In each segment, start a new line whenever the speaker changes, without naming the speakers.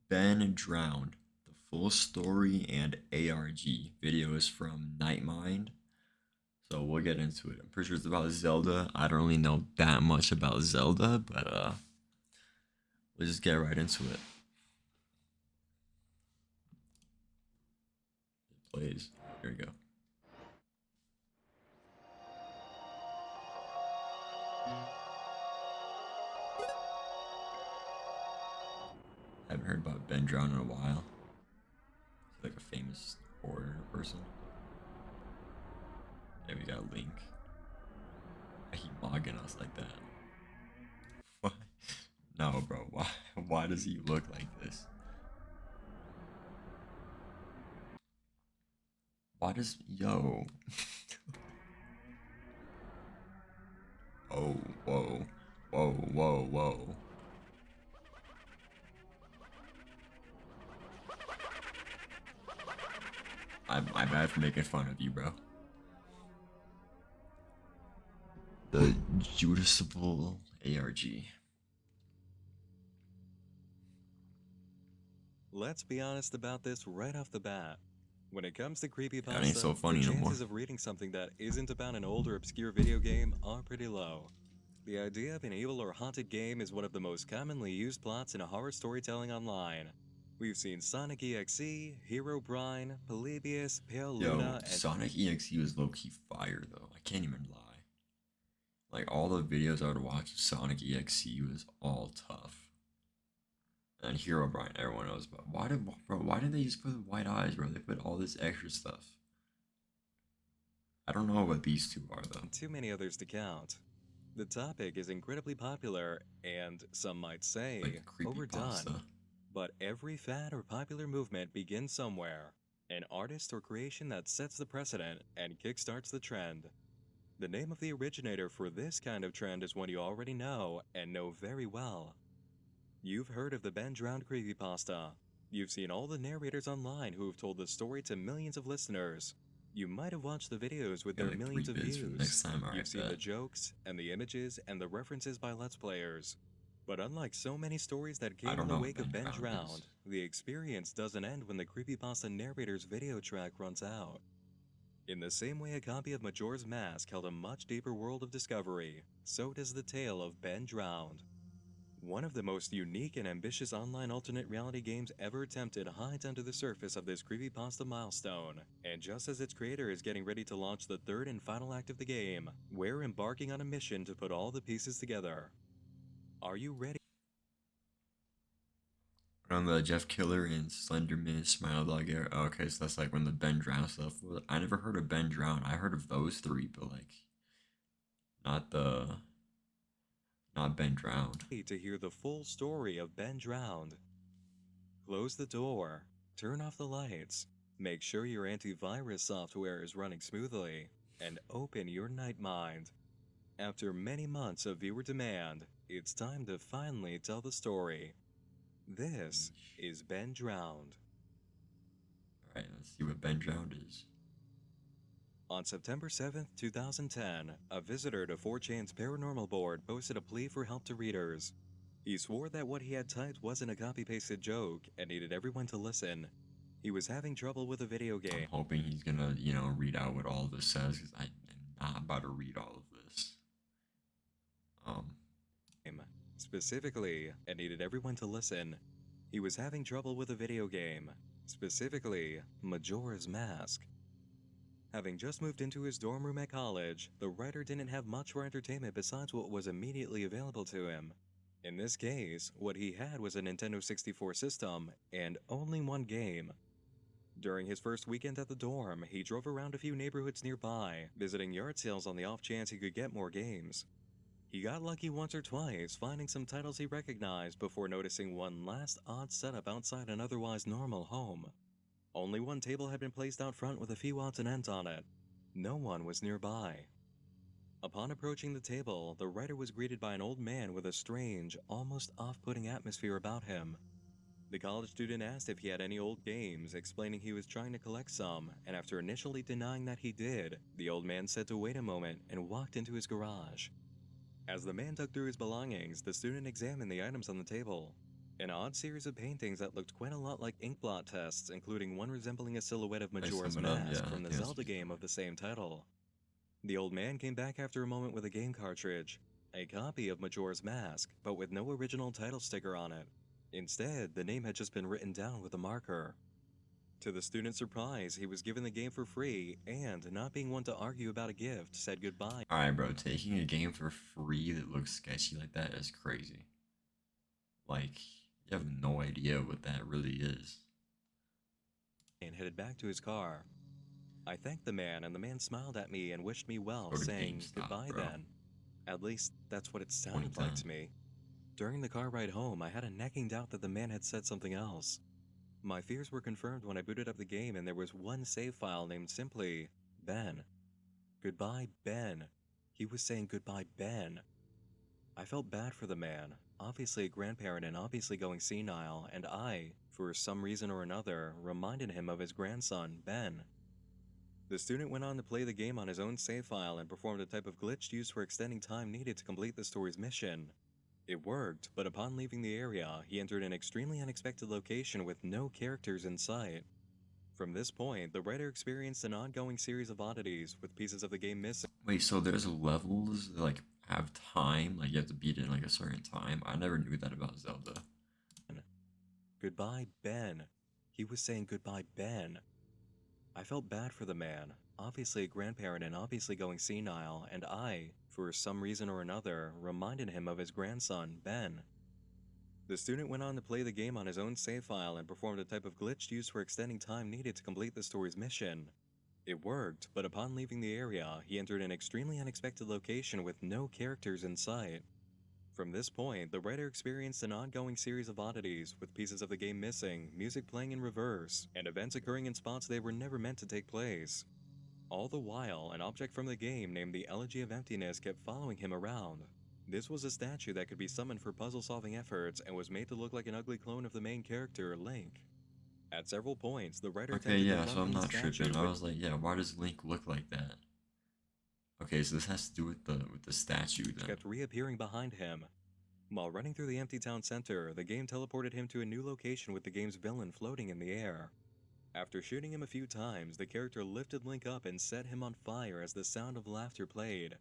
Ben Drowned. The full story and ARG videos from Nightmind. So we'll get into it. I'm pretty sure it's about Zelda. I don't really know that much about Zelda, but we'll just get right into it. It plays. Here we go. I haven't heard about Ben Drowned in a while. He's like a famous horror person. There we got Link. I keep mogging us like that. What? No, bro. Why? Why does he look like this? Why does yo? Oh, whoa, whoa, whoa, whoa. I'm bad for making fun of you, bro. The Judiciable ARG.
Let's be honest about this right off the bat. When it comes to
That ain't so
creepypasta, the
funny no more.
chances of reading something that isn't about an old or obscure video game are pretty low. The idea of an evil or haunted game is one of the most commonly used plots in horror storytelling online. We've seen Sonic EXE, Herobrine, Polybius, Pale
Yo,
Luna, and
Sonic EXE was low key fire though. I can't even lie. Like all the videos I would watch of Sonic EXE was all tough. And Herobrine, everyone knows about. Why did they just put white eyes, bro? They put all this extra stuff. I don't know what these two are though.
too many others to count. The topic is incredibly popular and, some might say,
Like a
overdone.
creepypasta.
But every fad or popular movement begins somewhere. An artist or creation that sets the precedent and kickstarts the trend. The name of the originator for this kind of trend is one you already know and know very well. You've heard of the Ben Drowned creepypasta. You've seen all the narrators online who have told the story to millions of listeners. You might have watched the videos with their
Like
millions of
3 bits for the
views.
next time. Alright,
You've seen the
bet.
jokes and the images and the references by Let's Players. But unlike so many stories that
I
came
don't
in the
know
wake
what
of
Ben
Ben
Drowned
Drowned,
is.
the experience doesn't end when the creepypasta narrator's video track runs out. In the same way a copy of Majora's Mask held a much deeper world of discovery, so does the tale of Ben Drowned. One of the most unique and ambitious online alternate reality games ever attempted hides under the surface of this creepypasta milestone, and just as its creator is getting ready to launch the third and final act of the game, we're embarking on a mission to put all the pieces together. Are you ready?
On the Jeff Killer and Slenderman Smile Dog era. Oh, okay, so that's like when the Ben Drown stuff was. I never heard of Ben Drown. I heard of those three, but like not the not Ben Drowned.
To hear the full story of Ben Drowned? Close the door, turn off the lights, make sure your antivirus software is running smoothly, and open your night mind. After many months of viewer demand, it's time to finally tell the story. This is Ben Drowned.
Alright, let's see what Ben Drowned is.
On September 7th, 2010, a visitor to 4chan's paranormal board posted a plea for help to readers. He swore that what he had typed wasn't a copy-pasted joke and needed everyone to listen. He was having trouble with a video game.
I'm hoping he's gonna, read out what all of this says, because I am not about to read all of this.
Specifically, and needed everyone to listen. He was having trouble with a video game, specifically Majora's Mask. Having just moved into his dorm room at college, the writer didn't have much for entertainment besides what was immediately available to him. In this case, what he had was a Nintendo 64 system and only one game. During his first weekend at the dorm, he drove around a few neighborhoods nearby, visiting yard sales on the off chance he could get more games. He got lucky once or twice, finding some titles he recognized before noticing one last odd setup outside an otherwise normal home. Only one table had been placed out front with a few odds and ends on it. No one was nearby. Upon approaching the table, the writer was greeted by an old man with a strange, almost off-putting atmosphere about him. The college student asked if he had any old games, explaining he was trying to collect some, and after initially denying that he did, the old man said to wait a moment and walked into his garage. As the man dug through his belongings, the student examined the items on the table. An odd series of paintings that looked quite a lot like inkblot tests, including one resembling a silhouette of
I
Majora's
sum it up,
Mask
yeah,
from the
yes,
Zelda game of the same title. The old man came back after a moment with a game cartridge, a copy of Majora's Mask, but with no original title sticker on it. Instead, the name had just been written down with a marker. To the student's surprise, he was given the game for free, and, not being one to argue about a gift, said goodbye.
Alright, bro, taking a game for free that looks sketchy like that is crazy. Like, you have no idea what that really is.
And headed back to his car. I thanked the man, and the man smiled at me and wished me well,
Go to
saying,
GameStop,
"Goodbye
bro.
then." At least, that's what it sounded like
2010.
to me. During the car ride home, I had a nagging doubt that the man had said something else. My fears were confirmed when I booted up the game and there was one save file named simply Ben. Goodbye, Ben. He was saying goodbye, Ben. I felt bad for the man, obviously a grandparent and obviously going senile, and I, for some reason or another, reminded him of his grandson, Ben. The student went on to play the game on his own save file and performed a type of glitch used for extending time needed to complete the story's mission. It worked, but upon leaving the area, he entered an extremely unexpected location with no characters in sight. From this point, the writer experienced an ongoing series of oddities, with pieces of the game missing.
Wait, so there's levels that, like, have time? Like, you have to beat it in, like, a certain time? I never knew that about Zelda.
Goodbye, Ben. He was saying goodbye, Ben. I felt bad for the man, obviously a grandparent and obviously going senile, and I, for some reason or another, reminded him of his grandson, Ben. The student went on to play the game on his own save file and performed a type of glitch used for extending time needed to complete the story's mission. It worked, but upon leaving the area, he entered an extremely unexpected location with no characters in sight. From this point, the writer experienced an ongoing series of oddities, with pieces of the game missing, music playing in reverse, and events occurring in spots they were never meant to take place. All the while, an object from the game named the Elegy of Emptiness kept following him around. This was a statue that could be summoned for puzzle-solving efforts and was made to look like an ugly clone of the main character, Link. At several points, the writer
Okay,
attempted
yeah,
to
so
run
I'm
from the
not
statue,
tripping. I
but
was like, yeah, why does Link look like that? Okay, so this has to do with the statue then.
kept reappearing behind him. While running through the empty town center, the game teleported him to a new location with the game's villain floating in the air. After shooting him a few times, the character lifted Link up and set him on fire as the sound of laughter played.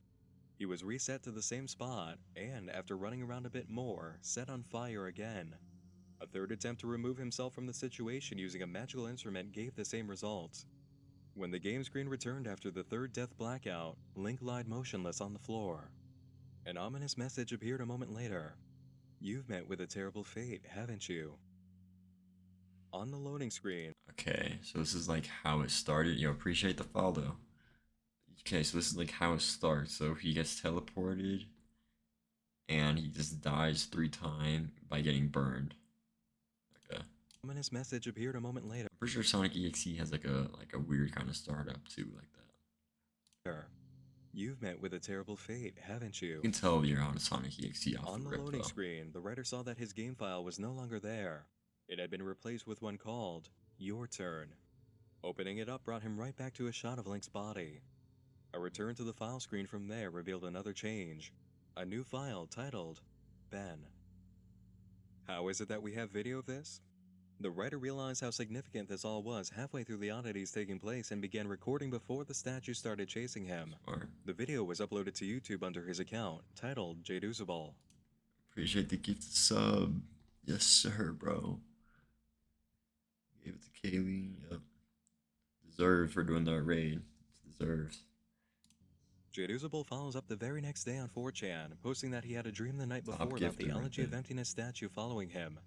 He was reset to the same spot, and after running around a bit more, set on fire again. A third attempt to remove himself from the situation using a magical instrument gave the same result. When the game screen returned after the third death blackout, Link lied motionless on the floor. An ominous message appeared a moment later. "You've met with a terrible fate, haven't you?" On the loading screen.
Okay, so this is like how it started. You appreciate the follow. Okay, so this is like how it starts. So he gets teleported, and he just dies 3 times by getting burned. Okay.
Ominous message appeared a moment later.
I'm pretty sure Sonic EXE has like a weird kind of startup too, like that.
"You've met with a terrible fate, haven't you?"
You can tell you're on Sonic EXE off
On
the
the
rip,
loading
though.
screen, the writer saw that his game file was no longer there. It had been replaced with one called Your Turn. Opening it up brought him right back to a shot of Link's body. A return to the file screen from there revealed another change. A new file titled Ben. How is it that we have video of this? The writer realized how significant this all was halfway through the oddities taking place and began recording before the statue started chasing him.
Smart.
The video was uploaded to YouTube under his account, titled Jaduzable.
Appreciate the gifted sub. Yes, sir, bro. Gave it to Kaylee. Yep. Deserved for doing that raid. Deserved.
Jaduzable follows up the very next day on 4chan, posting that he had a dream the night
Top
before about the
gifter right
Elegy of
there.
Emptiness statue following him.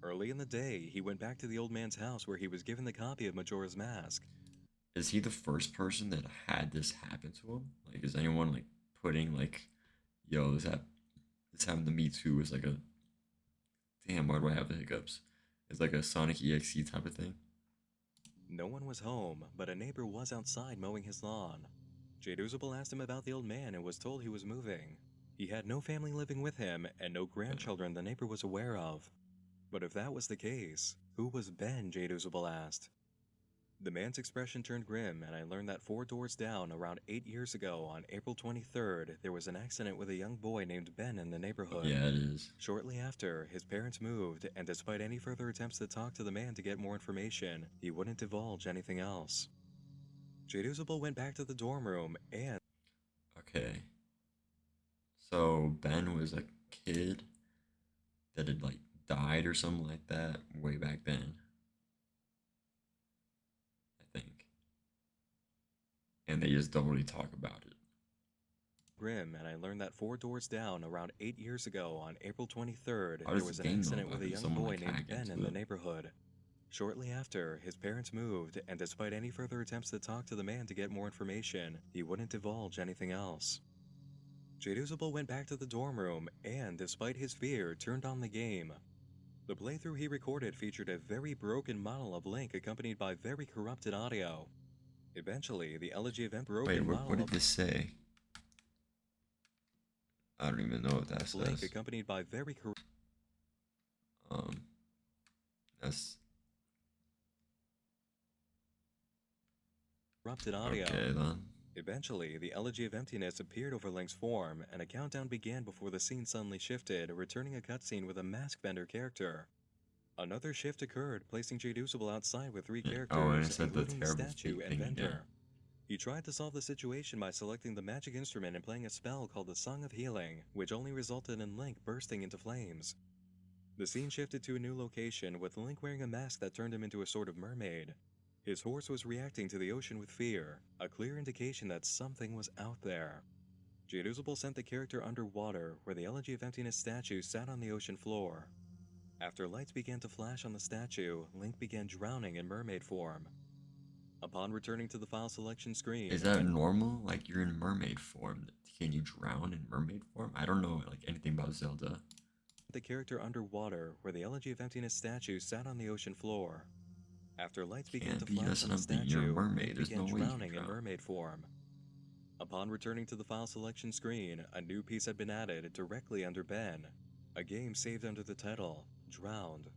Early in the day, he went back to the old man's house where he was given the copy of Majora's Mask.
Is he the first person that had this happen to him? Like, is anyone like putting like, yo, this happened to me too? It's like a, damn, why do I have the hiccups? It's like a Sonic EXE type of thing.
No one was home, but a neighbor was outside mowing his lawn. Jaduzable asked him about the old man and was told he was moving. He had no family living with him and no grandchildren the neighbor was aware of. But if that was the case, who was Ben, Jaduzable asked. The man's expression turned grim, and I learned that 4 doors down, around 8 years ago, on April 23rd, there was an accident with a young boy named Ben in the neighborhood.
Yeah, it is.
Shortly after, his parents moved, and despite any further attempts to talk to the man to get more information, he wouldn't divulge anything else. Jaduzible went back to the dorm room, and
Okay. So Ben was a kid that had like died or something like that way back then, I think. And they just don't really talk about it.
grim, and I learned that 4 doors down, around 8 years ago, on April 23rd,
How
there
does
was
the
an
game know
accident
about
with a
it?
young
Someone,
boy
like,
named
hack
Ben
into
in the
it?
neighborhood. Shortly after, his parents moved, and despite any further attempts to talk to the man to get more information, he wouldn't divulge anything else. Jaduzible went back to the dorm room, and despite his fear, turned on the game. The playthrough he recorded featured a very broken model of Link accompanied by very corrupted audio. Eventually, the elegy event
Wait,
broken
what
model
did
of
this say? I don't even know what that
Link
says.
accompanied by very
That's
corrupted audio.
okay then.
Eventually, the elegy of emptiness appeared over Link's form, and a countdown began before the scene suddenly shifted, returning a cutscene with a mask vendor character. Another shift occurred, placing Jaduzible outside with 3 characters,
Oh, and it said the
including the
terrible
statue
fake
and
thing again.
vendor. He tried to solve the situation by selecting the magic instrument and playing a spell called the Song of Healing, which only resulted in Link bursting into flames. The scene shifted to a new location, with Link wearing a mask that turned him into a sort of mermaid. His horse was reacting to the ocean with fear, a clear indication that something was out there. Jaduzible sent the character underwater, where the Elegy of Emptiness statue sat on the ocean floor. After lights began to flash on the statue, Link began drowning in mermaid form. Upon returning to the file selection screen,
Is that normal? Like you're in mermaid form. Can you drown in mermaid form? I don't know like anything about Zelda.
the character underwater, where the Elegy of Emptiness statue sat on the ocean floor. After lights began to
Can't be,
flash
that's
on the
what I'm thinking, you're a
statue,
mermaid,
Link
there's
began
no way you can
drowning in
drown.
mermaid form. Upon returning to the file selection screen, a new piece had been added directly under Ben. A game saved under the title, Drowned.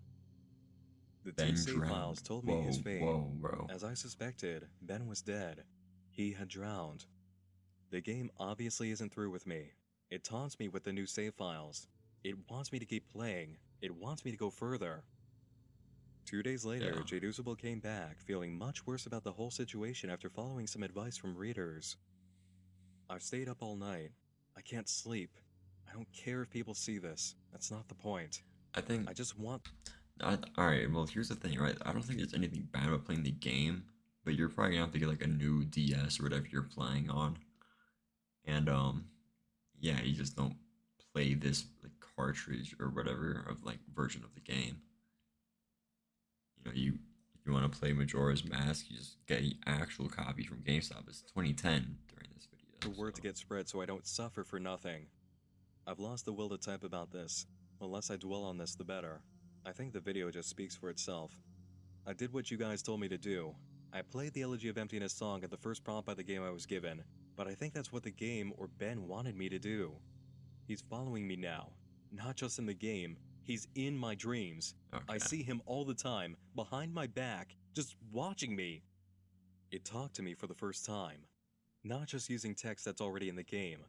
The
Ben
two save
drowned.
files told me
Whoa,
his fate.
whoa, bro.
As I suspected, Ben was dead. He had drowned. The game obviously isn't through with me. It taunts me with the new save files. It wants me to keep playing. It wants me to go further. 2 days later,
Yeah.
Jaduzible came back, feeling much worse about the whole situation after following some advice from readers. I've stayed up all night. I can't sleep. I don't care if people see this. That's not the point.
I think
I just want...
alright, well here's the thing, right? I don't think there's anything bad about playing the game, but you're probably gonna have to get like a new DS or whatever you're playing on. And yeah, you just don't play this like cartridge or whatever of like version of the game. You know, if you want to play Majora's Mask, you just get an actual copy from GameStop. It's 2010 during this video.
the word to get spread so I don't suffer for nothing. I've lost the will to type about this. The less I dwell on this, the better. I think the video just speaks for itself. I did what you guys told me to do. I played the Elegy of Emptiness song at the first prompt by the game I was given, but I think that's what the game or Ben wanted me to do. He's following me now. Not just in the game, he's in my dreams.
Okay.
I see him all the time, behind my back, just watching me. It talked to me for the first time. Not just using text that's already in the game.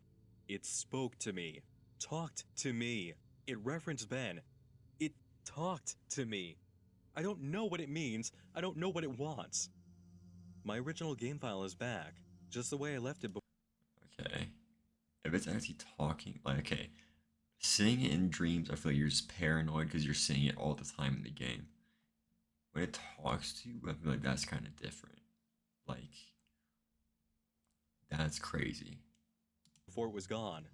It spoke to me. Talked to me. It referenced Ben. It talked to me. I don't know what it means. I don't know what it wants. My original game file is back, just the way I left it before.
Okay. If it's actually talking, like, okay, seeing it in dreams, I feel like you're just paranoid because you're seeing it all the time in the game. When it talks to you, I feel like that's kind of different. Like, that's crazy.
Before it was gone.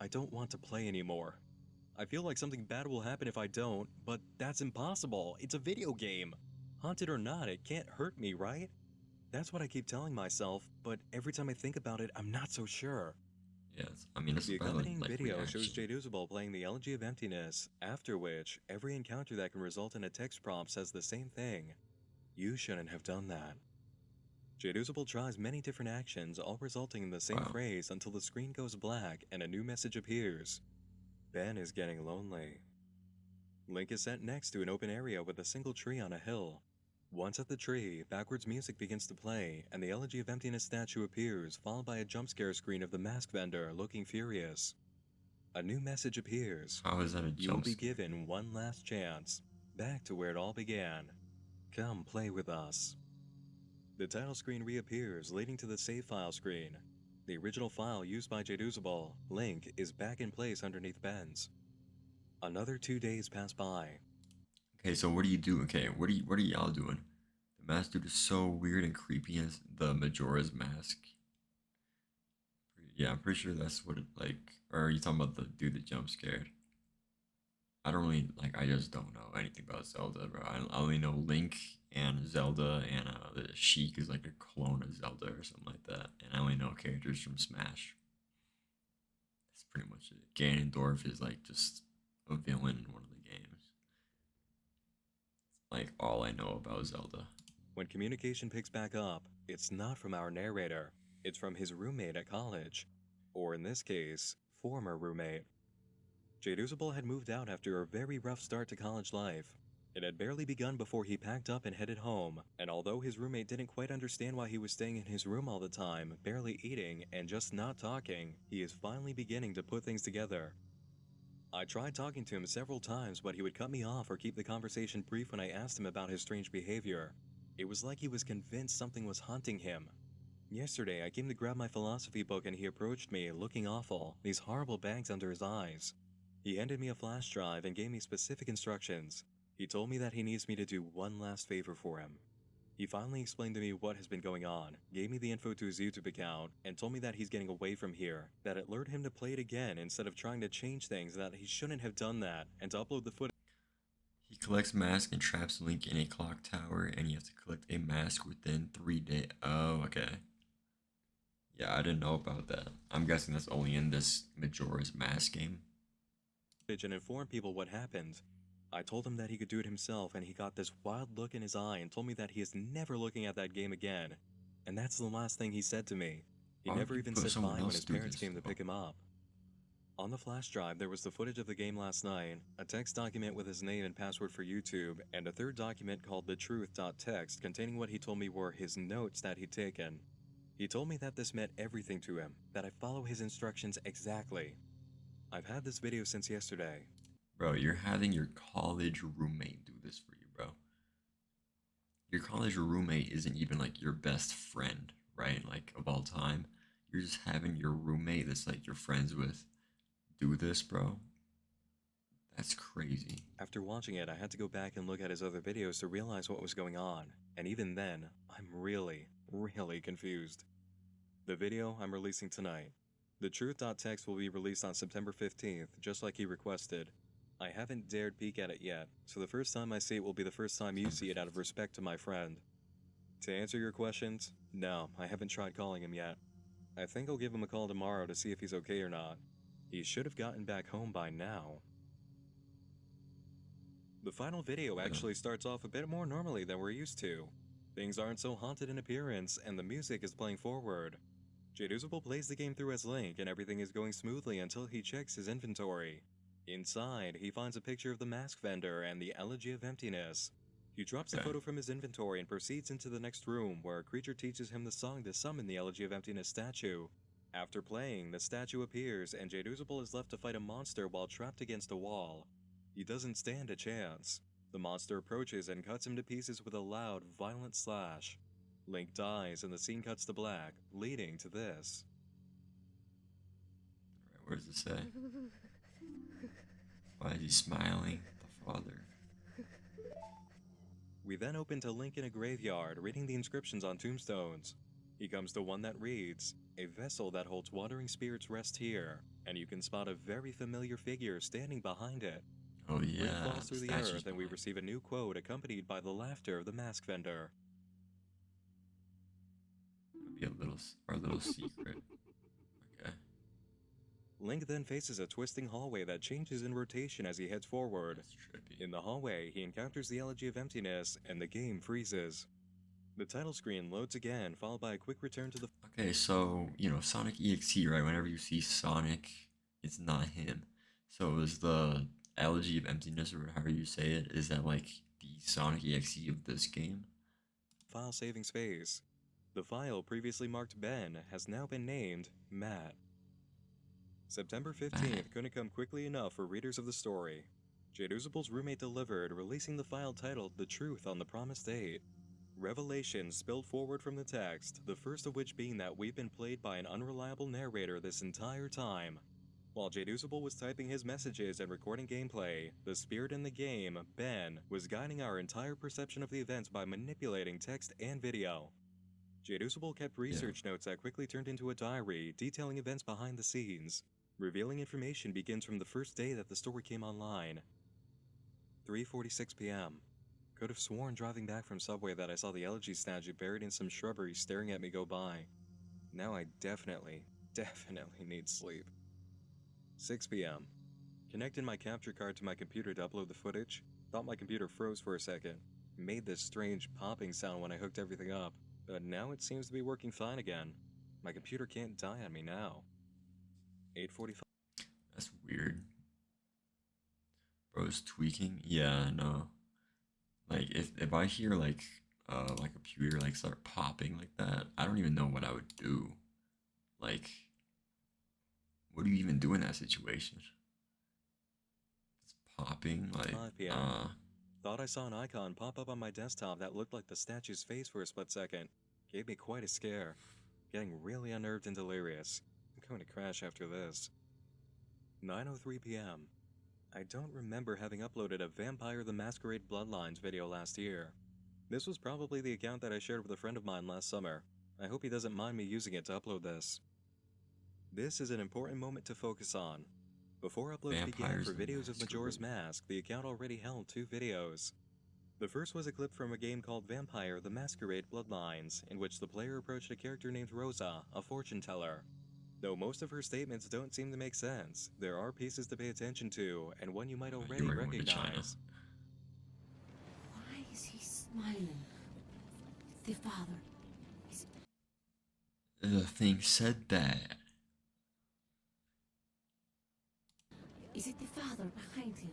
I don't want to play anymore. I feel like something bad will happen if I don't, but that's impossible. It's a video game. Haunted or not, it can't hurt me, right? That's what I keep telling myself, but every time I think about it, I'm not so sure.
Yes, I mean, it's
The
about
accompanying
like
video
reaction.
shows Jaduzible playing the Elegy of Emptiness, after which, every encounter that can result in a text prompt says the same thing. You shouldn't have done that. Jaduzible tries many different actions, all resulting in the same
Wow.
phrase until the screen goes black and a new message appears. Ben is getting lonely. Link is set next to an open area with a single tree on a hill. Once at the tree, backwards music begins to play, and the Elegy of Emptiness statue appears, followed by a jump scare screen of the mask vendor looking furious. A new message appears.
How is that a
You will
jump
be
scare?
given one last chance. Back to where it all began. Come play with us. The title screen reappears, leading to the save file screen. The original file used by Jaduzable, Link, is back in place underneath Ben's. Another 2 days pass by.
Okay, so what do you do? Okay, what are y'all doing? The mask dude is so weird and creepy as the Majora's Mask. Yeah, I'm pretty sure that's what it like. Or are you talking about the dude that jump scared? I don't really like. I just don't know anything about Zelda, bro. I only know Link and Zelda, and the Sheik is like a clone of Zelda or something like that. And I only know characters from Smash. That's pretty much it. Ganondorf is like just a villain in one of the games. Like all I know about Zelda.
When communication picks back up, it's not from our narrator, it's from his roommate at college. Or in this case, former roommate. Jaduzable had moved out after a very rough start to college life. It had barely begun before he packed up and headed home, and although his roommate didn't quite understand why he was staying in his room all the time, barely eating, and just not talking, he is finally beginning to put things together. I tried talking to him several times, but he would cut me off or keep the conversation brief when I asked him about his strange behavior. It was like he was convinced something was haunting him. Yesterday, I came to grab my philosophy book and he approached me, looking awful, these horrible bags under his eyes. He handed me a flash drive and gave me specific instructions. He told me that he needs me to do one last favor for him. He finally explained to me what has been going on, gave me the info to his YouTube account, and told me that he's getting away from here, that it lured him to play it again instead of trying to change things, that he shouldn't have done that, and to upload the footage.
He collects masks and traps Link in a clock tower, and you have to collect a mask within 3 days. Oh, okay. Yeah, I didn't know about that. I'm guessing that's only in this Majora's Mask game.
And inform people what happened. I told him that he could do it himself, and he got this wild look in his eye and told me that he is never looking at that game again. And that's the last thing he said to me. He
Why would
never
you
even
put
said
someone
bye when
else
his
through
parents
this,
came to
though?
pick him up. On the flash drive, there was the footage of the game last night, a text document with his name and password for YouTube, and a third document called thetruth.txt containing what he told me were his notes that he'd taken. He told me that this meant everything to him, that I follow his instructions exactly. I've had this video since yesterday.
Bro, you're having your college roommate do this for you, bro. Your college roommate isn't even like your best friend, right? Like of all time. You're just having your roommate that's like you're friends with do this, bro. That's crazy.
After watching it, I had to go back and look at his other videos to realize what was going on, and even then, I'm really confused. The video I'm releasing tonight. The truth.txt will be released on September 15th, just like he requested. I haven't dared peek at it yet, so the first time I see it will be the first time you see it out of respect to my friend. To answer your questions, no, I haven't tried calling him yet. I think I'll give him a call tomorrow to see if he's okay or not. He should have gotten back home by now. The final video actually starts off a bit more normally than we're used to. Things aren't so haunted in appearance, and the music is playing forward. Jaduzable plays the game through as Link, and everything is going smoothly until he checks his inventory. Inside, he finds a picture of the mask vendor and the Elegy of Emptiness. He drops the photo from his inventory and proceeds into the next room, where a creature teaches him the song to summon the Elegy of Emptiness statue. After playing, the statue appears, and Jaduzable is left to fight a monster while trapped against a wall. He doesn't stand a chance. The monster approaches and cuts him to pieces with a loud, violent slash. Link dies and the scene cuts to black, leading to this.
Alright, what does it say? Why is he smiling? The father.
We then open to Link in a graveyard, reading the inscriptions on tombstones. He comes to one that reads, "A vessel that holds wandering spirits rest here," and you can spot a very familiar figure standing behind it.
Oh
Link
yeah.
falls through the earth, and we receive a new quote accompanied by the laughter of the mask vendor.
Be our little secret. Okay.
Link then faces a twisting hallway that changes in rotation as he heads forward.
That's trippy.
In the hallway, he encounters the Elegy of Emptiness, and the game freezes. The title screen loads again, followed by a quick return to the...
Okay, so, you know, Sonic EXE, right? Whenever you see Sonic, it's not him. So is the Elegy of Emptiness, or however you say it, is that like the Sonic EXE of this game?
file saving space. The file previously marked Ben has now been named Matt. September 15th couldn't come quickly enough for readers of the story. Jaduzable's roommate delivered, releasing the file titled The Truth on the Promised Date. Revelations spilled forward from the text, the first of which being that we've been played by an unreliable narrator this entire time. While Jaduzable was typing his messages and recording gameplay, the spirit in the game, Ben, was guiding our entire perception of the events by manipulating text and video. Jaduzable kept research notes that quickly turned into a diary detailing events behind the scenes. Revealing information begins from the first day that the story came online. 3:46 p.m. Could have sworn driving back from Subway that I saw the elegy statue buried in some shrubbery staring at me go by. Now I definitely need sleep. 6 p.m. Connected my capture card to my computer to upload the footage. Thought my computer froze for a second. Made this strange popping sound when I hooked everything up. But now it seems to be working fine again. My computer can't die on me now. 8:45.
That's weird. Bro, it's tweaking. Yeah, no. Like if I hear like my computer like start popping like that, I don't even know what I would do. Like, what do you even do in that situation? It's popping like
5 p.m. Thought I saw an icon pop up on my desktop that looked like the statue's face for a split second. Gave me quite a scare. Getting really unnerved and delirious. I'm going to crash after this. 9:03 p.m. I don't remember having uploaded a Vampire the Masquerade Bloodlines video last year. This was probably the account that I shared with a friend of mine last summer. I hope he doesn't mind me using it to upload this. This is an important moment to focus on. Before uploads began for videos of Majora's Mask, the account already held 2 videos. The first was a clip from a game called Vampire the Masquerade Bloodlines, in which the player approached a character named Rosa, a fortune teller. Though most of her statements don't seem to make sense, there are pieces to pay attention to, and one you might already recognize.
Why is he smiling? The father is...
The thing said that.
Is it the father behind him?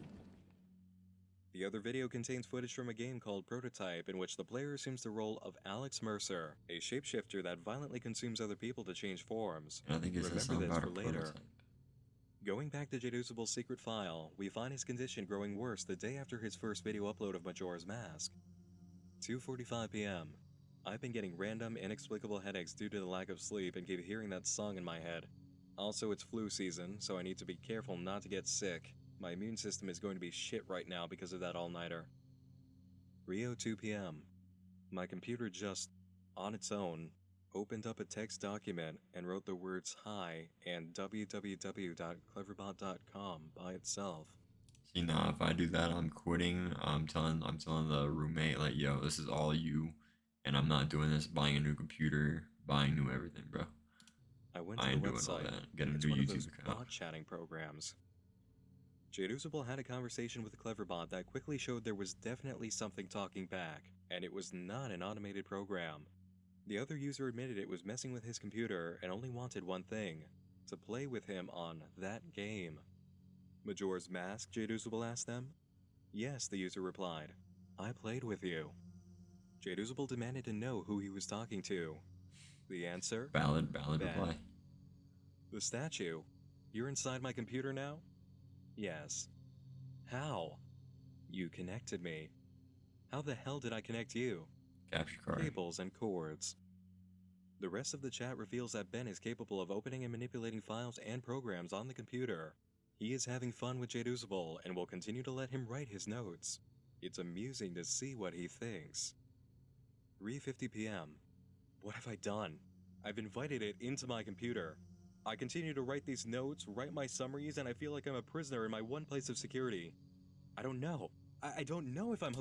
The other video contains footage from a game called Prototype, in which the player assumes the role of Alex Mercer, a shapeshifter that violently consumes other people to change forms.
And I think it's
Remember this
about
for
a
later.
prototype.
Going back to Jaduzable's secret file, we find his condition growing worse the day after his first video upload of Majora's Mask. 2:45 p.m. I've been getting random, inexplicable headaches due to the lack of sleep and keep hearing that song in my head. Also, it's flu season, so I need to be careful not to get sick. My immune system is going to be shit right now because of that all-nighter. 3:02 p.m. My computer just, on its own, opened up a text document and wrote the words hi and www.cleverbot.com by itself.
See, now if I do that, I'm quitting. I'm telling the roommate, like, yo, this is all you, and I'm not doing this. Buying a new computer, buying new everything, bro.
I went
I
to
ain't
the
doing all
website.
that. Get a
It's
new
one of
YouTube
those
account.
bot chatting programs. Jaduzable had a conversation with the Cleverbot that quickly showed there was definitely something talking back, and it was not an automated program. The other user admitted it was messing with his computer and only wanted one thing: to play with him on that game. Majora's Mask, Jaduzable asked them. Yes, the user replied. I played with you. Jaduzable demanded to know who he was talking to. The answer?
Valid
Ben.
reply.
The statue. You're inside my computer now? Yes. How? You connected me. How the hell did I connect you?
Capture card.
Cables and cords. The rest of the chat reveals that Ben is capable of opening and manipulating files and programs on the computer. He is having fun with Jaduzable and will continue to let him write his notes. It's amusing to see what he thinks. 3:50 p.m. What have I done? I've invited it into my computer. I continue to write these notes, write my summaries, and I feel like I'm a prisoner in my one place of security. I don't know. I don't know if I'm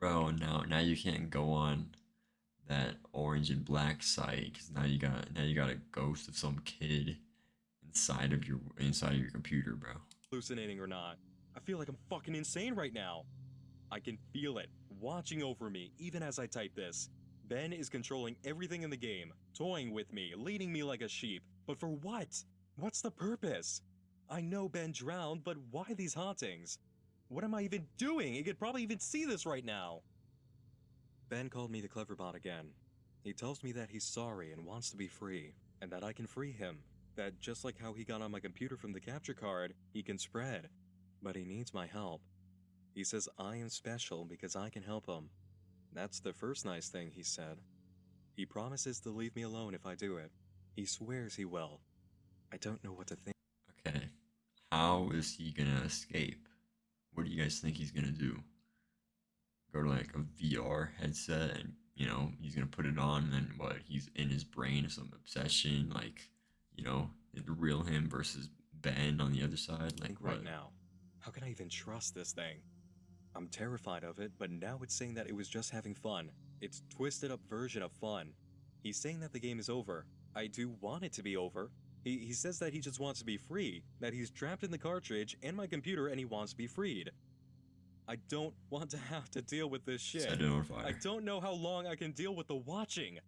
Bro, now you can't go on that orange and black site because now you got a ghost of some kid inside of your computer, bro.
hallucinating or not. I feel like I'm fucking insane right now. I can feel it, watching over me, even as I type this. Ben is controlling everything in the game, toying with me, leading me like a sheep. But for what? What's the purpose? I know Ben drowned, but why these hauntings? What am I even doing? He could probably even see this right now. Ben called me the Cleverbot again. He tells me that he's sorry and wants to be free, and that I can free him. That just like how he got on my computer from the capture card, he can spread. But he needs my help. He says I am special because I can help him. That's the first nice thing he said. He promises to leave me alone if I do it. He swears he will. I don't know what to think.
Okay. How is he gonna escape? What do you guys think he's gonna do? Go to like a VR headset and, you know, he's gonna put it on and then what? He's in his brain of some obsession, like, you know, the real him versus Ben on the other side. Like
Right
what?
now. How can I even trust this thing? I'm terrified of it, but now it's saying that it was just having fun. It's twisted up version of fun. He's saying that the game is over. I do want it to be over. He says that he just wants to be free, that he's trapped in the cartridge and my computer and he wants to be freed. I don't want to have to deal with this shit.
Set it on fire.
I don't know how long I can deal with the watching.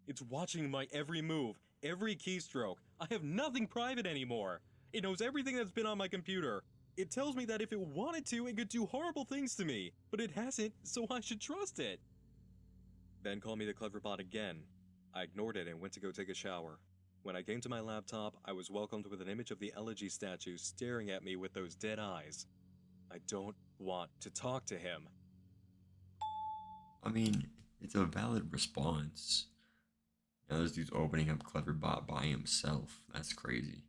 It's watching my every move, every keystroke. I have nothing private anymore. It knows everything that's been on my computer. It tells me that if it wanted to, it could do horrible things to me, but it hasn't, so I should trust it. Ben called me the Cleverbot again. I ignored it and went to go take a shower. When I came to my laptop, I was welcomed with an image of the Elegy statue staring at me with those dead eyes. I don't want to talk to him.
I mean, it's a valid response. Now this dude's opening up Cleverbot by himself. That's crazy.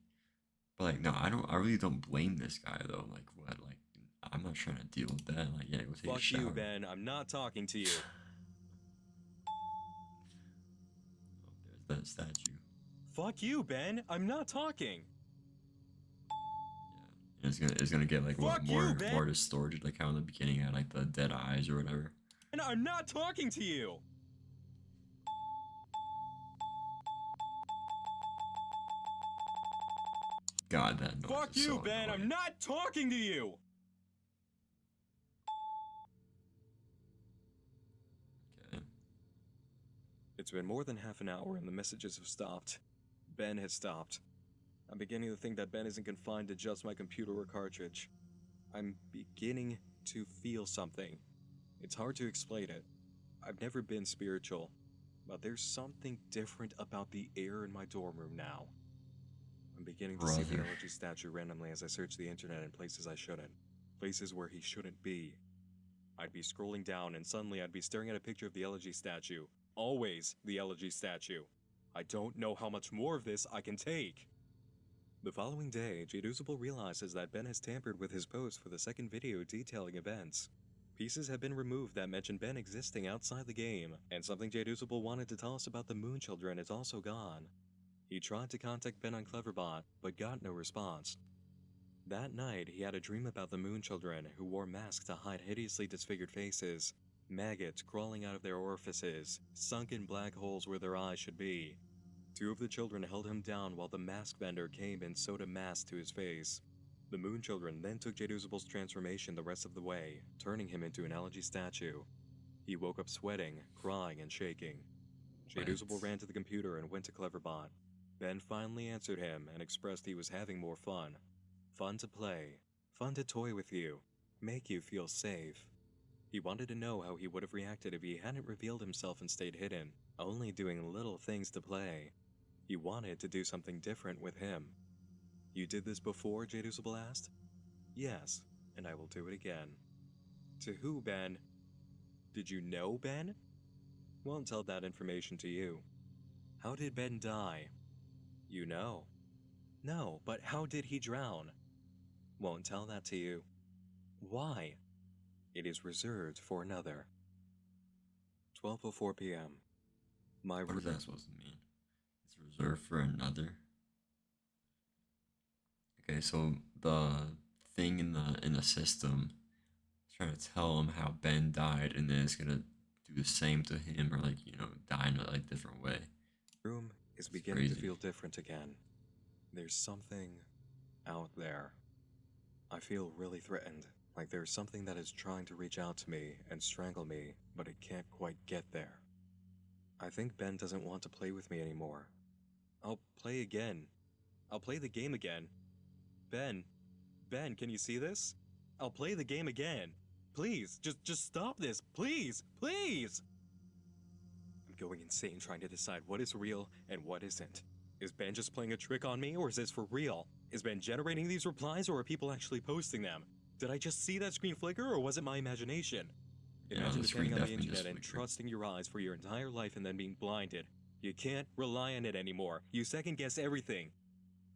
But like, no, I really don't blame this guy though. Like what? Like I'm not trying to deal with that. Like, yeah, go take a
Fuck
shower.
you, Ben. I'm not talking to you.
Oh, there's that statue.
Fuck you, Ben. I'm not talking.
Yeah. And it's gonna get like what
Fuck you,
more
Ben.
distorted, like how in the beginning had like the dead eyes or whatever.
And I'm not talking to you.
God, that noise.
Fuck
is
you,
so
Ben.
annoying.
I'm not talking to you.
Okay.
It's been more than half an hour and the messages have stopped. Ben has stopped. I'm beginning to think that Ben isn't confined to just my computer or cartridge. I'm beginning to feel something. It's hard to explain it. I've never been spiritual, but there's something different about the air in my dorm room now. I'm beginning to see the
Brother.
Elegy statue randomly as I search the internet in places I shouldn't. Places where he shouldn't be. I'd be scrolling down and suddenly I'd be staring at a picture of the Elegy statue. Always the Elegy statue. I don't know how much more of this I can take. The following day, Jaducible realizes that Ben has tampered with his post for the second video detailing events. Pieces have been removed that mention Ben existing outside the game, and something Jaducible wanted to tell us about the Moon Children is also gone. He tried to contact Ben on Cleverbot, but got no response. That night, he had a dream about the Moon Children, who wore masks to hide hideously disfigured faces, maggots crawling out of their orifices, sunken black holes where their eyes should be. Two of the children held him down while the mask vendor came and sewed a mask to his face. The Moon Children then took Jadusible's transformation the rest of the way, turning him into an Elegy statue. He woke up sweating, crying, and shaking. Jaducible ran to the computer and went to Cleverbot. Ben finally answered him and expressed he was having more fun. Fun to play, fun to toy with you, make you feel safe. He wanted to know how he would have reacted if he hadn't revealed himself and stayed hidden, only doing little things to play. He wanted to do something different with him. You did this before? Jaducible asked. Yes, and I will do it again. To who, Ben? Did you know Ben? Won't tell that information to you. How did Ben die? You know. No, but how did he drown? Won't tell that to you. Why? It is reserved for another. 12:04 p.m. My
What is that supposed to mean? It's reserved for another. Okay, so the thing in the system is trying to tell him how Ben died, and then it's gonna do the same to him, or like die in a like different way.
room is beginning to
crazy.
feel different again. There's something out there. I feel really threatened, like there's something that is trying to reach out to me and strangle me, but it can't quite get there. I think Ben doesn't want to play with me anymore. I'll play again. I'll play the game again. Ben, can you see this? I'll play the game again. Please, just stop this, please, please! going insane trying to decide what is real and what isn't. Is Ben just playing a trick on me, or is this for real? Is Ben generating these replies, or are people actually posting them? Did I just see that screen flicker, or was it my imagination?
Yeah,
Imagine
the screen
depending on the
definitely just
internet and
flickered.
trusting your eyes for your entire life and then being blinded. You can't rely on it anymore. You second guess everything.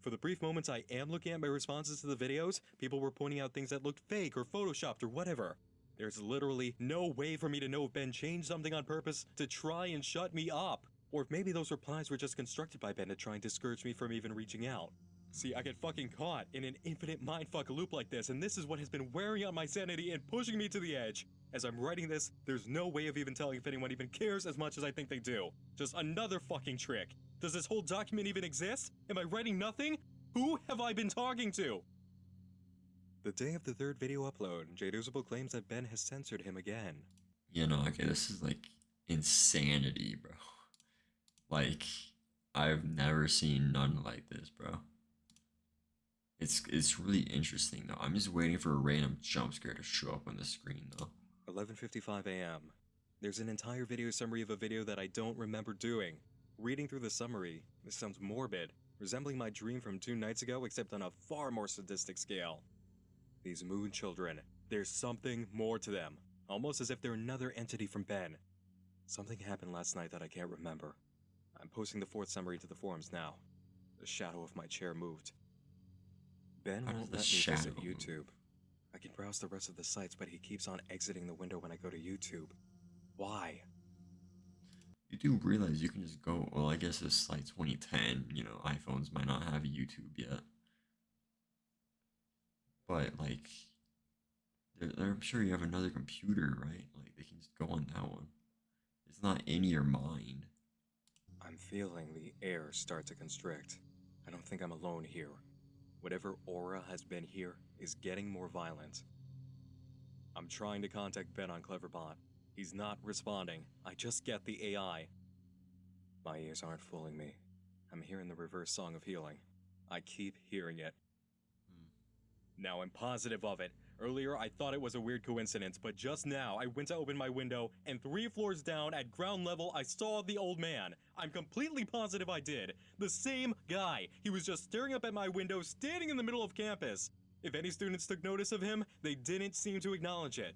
For the brief moments I am looking at my responses to the videos, people were pointing out things that looked fake or photoshopped or whatever. There's literally no way for me to know if Ben changed something on purpose to try and shut me up. Or if maybe those replies were just constructed by Ben to try and discourage me from even reaching out. See, I get fucking caught in an infinite mindfuck loop like this, and this is what has been wearing out my sanity and pushing me to the edge. As I'm writing this, there's no way of even telling if anyone even cares as much as I think they do. Just another fucking trick. Does this whole document even exist? Am I writing nothing? Who have I been talking to? The day of the third video upload, Jadeusable claims that Ben has censored him again.
You know, okay, this is like insanity, bro. Like, I've never seen none like this, bro. It's really interesting though. I'm just waiting for a random jump scare to show up on the screen though.
11:55 a.m. There's an entire video summary of a video that I don't remember doing. Reading through the summary, this sounds morbid, resembling my dream from 2 nights ago except on a far more sadistic scale. These moon children, there's something more to them, almost as if they're another entity from Ben. Something happened last night that I can't remember. I'm posting the 4th summary to the forums now. The shadow of my chair moved. Ben
How does
won't
the
let me visit
shadow move?
YouTube. I can browse the rest of the sites, but he keeps on exiting the window when I go to YouTube. Why?
You do realize you can just go, well, I guess it's like 2010, you know, iPhones might not have YouTube yet. But, like, I'm sure you have another computer, right? Like, they can just go on that one. It's not in your mind.
I'm feeling the air start to constrict. I don't think I'm alone here. Whatever aura has been here is getting more violent. I'm trying to contact Ben on Cleverbot. He's not responding. I just get the AI. My ears aren't fooling me. I'm hearing the reverse song of healing. I keep hearing it. Now I'm positive of it. Earlier I thought it was a weird coincidence, but just now I went to open my window and 3 floors down at ground level I saw the old man. I'm completely positive I did. The same guy. He was just staring up at my window, standing in the middle of campus. If any students took notice of him, they didn't seem to acknowledge it.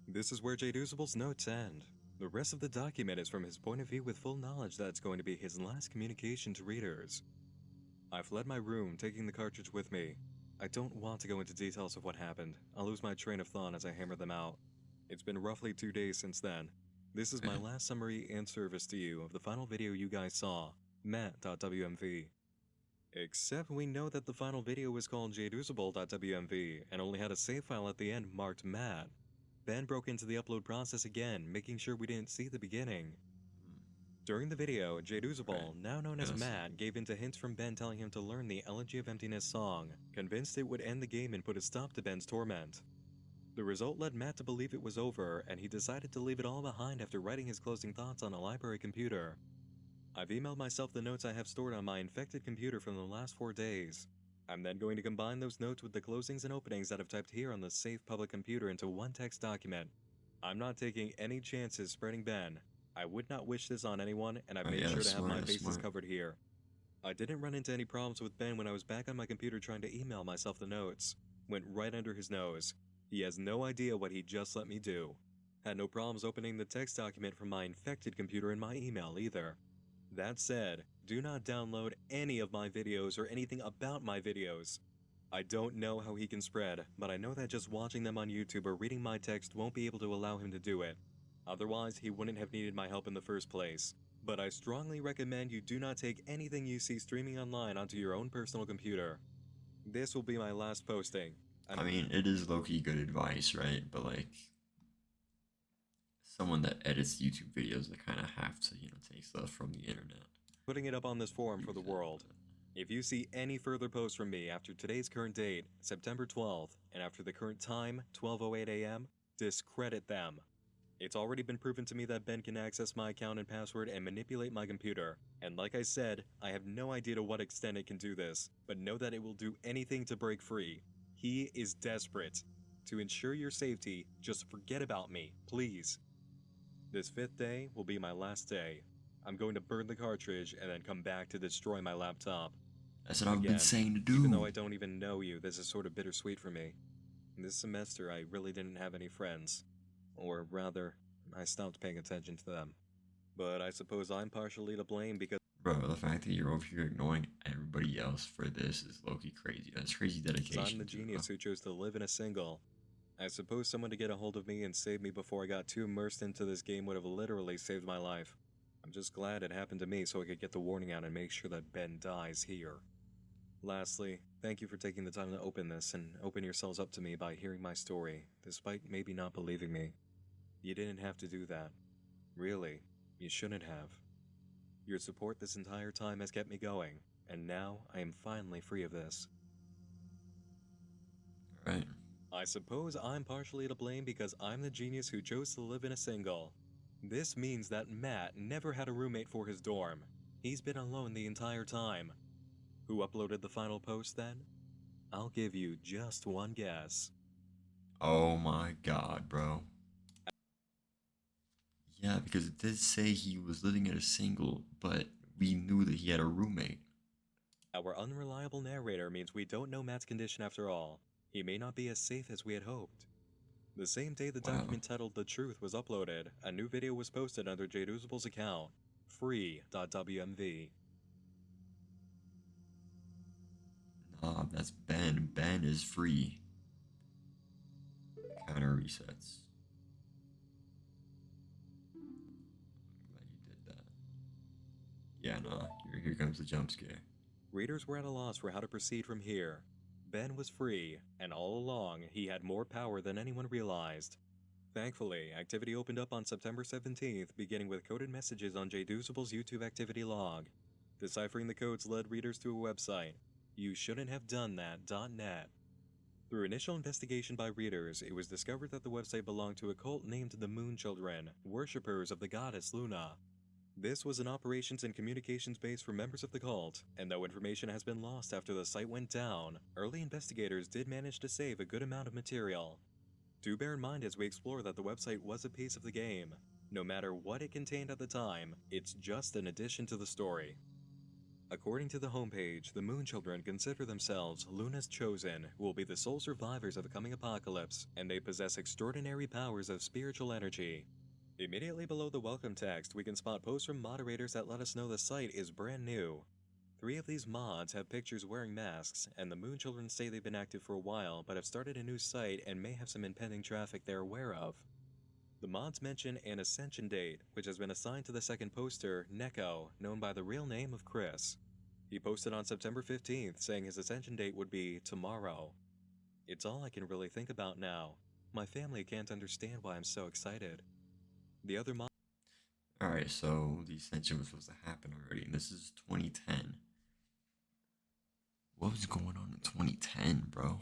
This is where Jadeusable's notes end. The rest of the document is from his point of view with full knowledge that it's going to be his last communication to readers. I've fled my room, taking the cartridge with me. I don't want to go into details of what happened. I'll lose my train of thought as I hammer them out. It's been roughly 2 days since then. This is my last summary and service to you of the final video you guys saw, Matt.wmv. Except we know that the final video was called jadeusable.wmv and only had a save file at the end marked Matt. Ben broke into the upload process again, making sure we didn't see the beginning. During the video, Jadeusable, now known as Matt, gave in to hints from Ben telling him to learn the Elegy of Emptiness song, convinced it would end the game and put a stop to Ben's torment. The result led Matt to believe it was over, and he decided to leave it all behind after writing his closing thoughts on a library computer. I've emailed myself the notes I have stored on my infected computer from the last 4 days. I'm then going to combine those notes with the closings and openings that I've typed here on the safe public computer into one text document. I'm not taking any chances spreading Ben. I would not wish this on anyone, and I've made sure to have my bases covered here. I didn't run into any problems with Ben when I was back on my computer trying to email myself the notes. Went right under his nose. He has no idea what he just let me do. Had no problems opening the text document from my infected computer in my email either. That said, do not download any of my videos or anything about my videos. I don't know how he can spread, but I know that just watching them on YouTube or reading my text won't be able to allow him to do it. Otherwise, he wouldn't have needed my help in the first place. But I strongly recommend you do not take anything you see streaming online onto your own personal computer. This will be my last posting.
I mean, it is low-key good advice, right? But, like, someone that edits YouTube videos, they kind of have to, you know, take stuff from the internet.
Putting it up on this forum for the world. If you see any further posts from me after today's current date, September 12th, and after the current time, 12:08 a.m., discredit them. It's already been proven to me that Ben can access my account and password and manipulate my computer. And like I said, I have no idea to what extent it can do this, but know that it will do anything to break free. He is desperate. To ensure your safety, just forget about me, please. This 5th day will be my last day. I'm going to burn the cartridge and then come back to destroy my laptop.
That's what I've
Again,
been saying to do.
Even though I don't even know you, this is sort of bittersweet for me. This semester, I really didn't have any friends. Or rather, I stopped paying attention to them. But I suppose I'm partially to blame because
Bro, the fact that you're over here ignoring everybody else for this is low-key crazy. That's crazy dedication.
I'm the genius who chose to live in a single. I suppose someone to get a hold of me and save me before I got too immersed into this game would have literally saved my life. I'm just glad it happened to me so I could get the warning out and make sure that Ben dies here. Lastly, thank you for taking the time to open this and open yourselves up to me by hearing my story, despite maybe not believing me. You didn't have to do that. Really, you shouldn't have. Your support this entire time has kept me going, and now I am finally free of this.
Right.
I suppose I'm partially to blame because I'm the genius who chose to live in a single. This means that Matt never had a roommate for his dorm. He's been alone the entire time. Who uploaded the final post then? I'll give you just one guess.
Oh my god, bro. Yeah, because it did say he was living in a single, but we knew that he had a roommate.
Our unreliable narrator means we don't know Matt's condition after all. He may not be as safe as we had hoped. The same day the
Wow.
document titled The Truth was uploaded, a new video was posted under Jadeusable's account, free.wmv.
Nah, that's Ben. Ben is free. Counter resets. I'm glad you did that. Yeah, nah. Here comes the jump scare.
Readers were at a loss for how to proceed from here. Ben was free, and all along, he had more power than anyone realized. Thankfully, activity opened up on September 17th, beginning with coded messages on Jadeusable's YouTube activity log. Deciphering the codes led readers to a website, youshouldn'thavedonethat.net. Through initial investigation by readers, it was discovered that the website belonged to a cult named the Moon Children, worshippers of the goddess Luna. This was an operations and communications base for members of the cult, and though information has been lost after the site went down, early investigators did manage to save a good amount of material. Do bear in mind as we explore that the website was a piece of the game. No matter what it contained at the time, it's just an addition to the story. According to the homepage, the Moon Children consider themselves Luna's chosen, who will be the sole survivors of the coming apocalypse, and they possess extraordinary powers of spiritual energy. Immediately below the welcome text, we can spot posts from moderators that let us know the site is brand new. 3 of these mods have pictures wearing masks, and the Moon Children say they've been active for a while but have started a new site and may have some impending traffic they're aware of. The mods mention an ascension date, which has been assigned to the second poster, Neko, known by the real name of Chris. He posted on September 15th saying his ascension date would be tomorrow. It's all I can really think about now. My family can't understand why I'm so excited. The other mod.
Alright, so the ascension was supposed to happen already, and this is 2010. What was going on in 2010, bro?